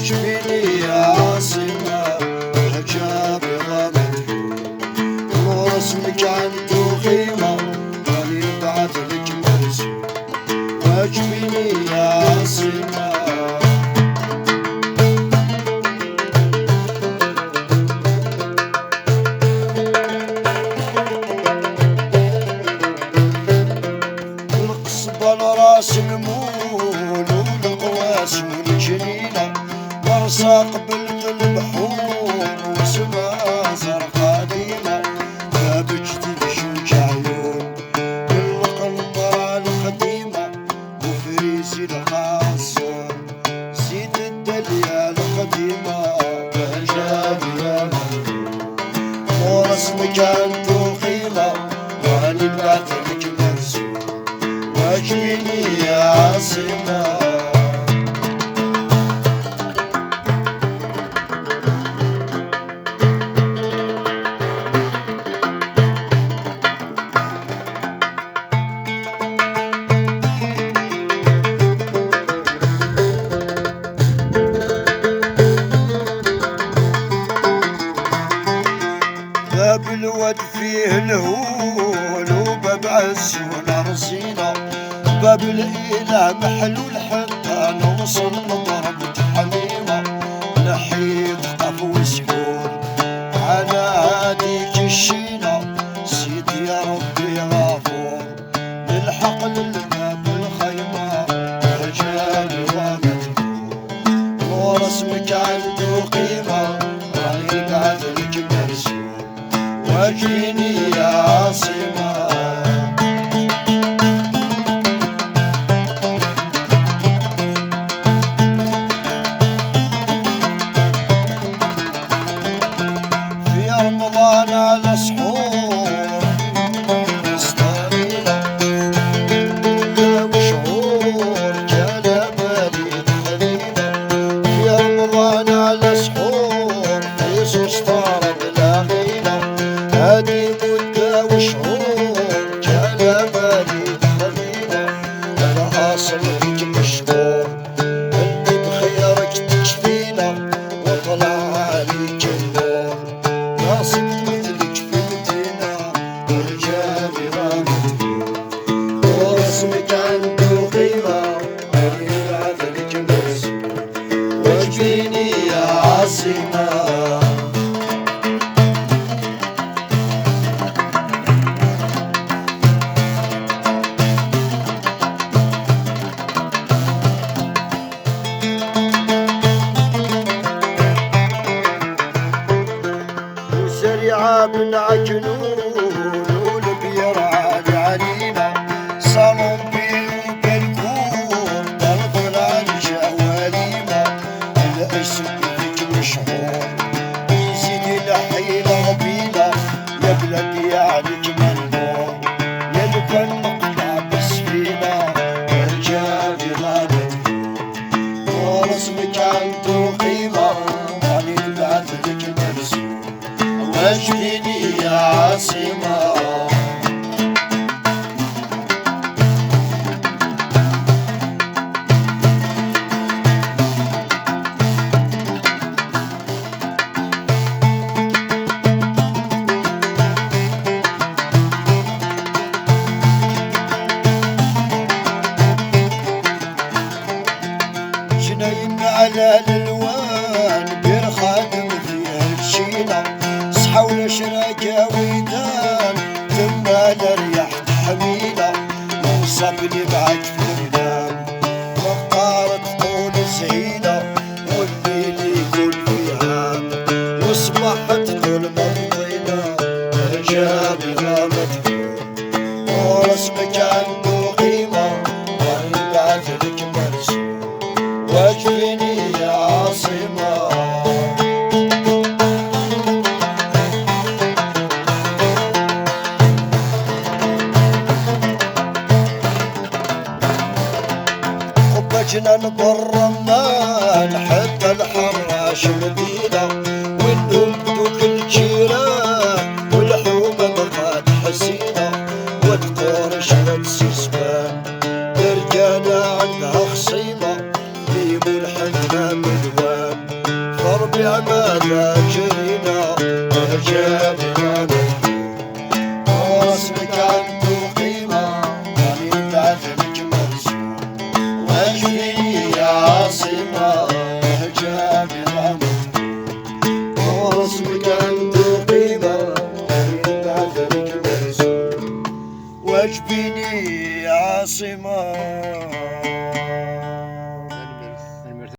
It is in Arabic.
واجبيني يا عاصمة حجابي غامض نور اسمك عنده قيمة غالي بعد لك مرسوم واجبيني يا عاصمة راس المول والقواس والجنينة مرسى قبلت البحور وسما زرقا ديما جابك تمشي عيون بالقنطرة القديمة وفريسي الخاصون زيد الدليا القديمة بهجابي يا مهدون ورسمك عنده قيمة وعلي بعثلك مرسوم واجبيني يا عاصمة باب الواد فيه الهول وباب عز ونرسينا باب الإله محلول حتى نوصل لضربة حميمة نحيد خطف وسحور على هاديك الشينة سيدي يا ربي غفور نلحق للباب الخيمة رجالي ومدفون نور اسمك عنده قيمة راني بعد لك مرسوم واجبيني يا عاصمة رمضان على سحور مستقيلة وشعور كان بالي خليلة في رمضان على سحور في سستار بالأغيلة هادي بدا وشعور كان بالي خليلة أنا أصل فيك مشكور اللي بخيرك تكفينا وطلع عليك النور ناصب مثلك في مدينة ورجالي غامض ورسمك عنده قيمة غريب عدلك مرسوم واجبيني يا عاصمة سريعة بن عجنون والبيرعان علينا صالون بيو بالكور ضرب العرجة وليمة الاسم فيك مشهور يزيد الحيلة غبيلة يا بلادي عليك ملمون يا لكان نقطع بسفينة رجالي غابت ورسمك عنده قيمة راني نبعث لك مرسوم واجبيني يا عاصمة جناين على الالوان بير خادم فيها الشينة حول شراكة ويدان تما لرياح حميلة وصابني معك في المنام وقارة طول سهيلة والليل يقول فيها وصبحت طول منطينة رجالي غامض ورسمك عنده قيمة وأنا بعث لك مرسوم واجبيني يا عاصمة جنان بالرمان حتى الحراش مدينة وانهم بدوك الجيران والحومة بغات حسينة والطور شلت سيسبان رجالة عندها خصيمة بيبو الحنة مدوان الربيع ماذا جرينا جاب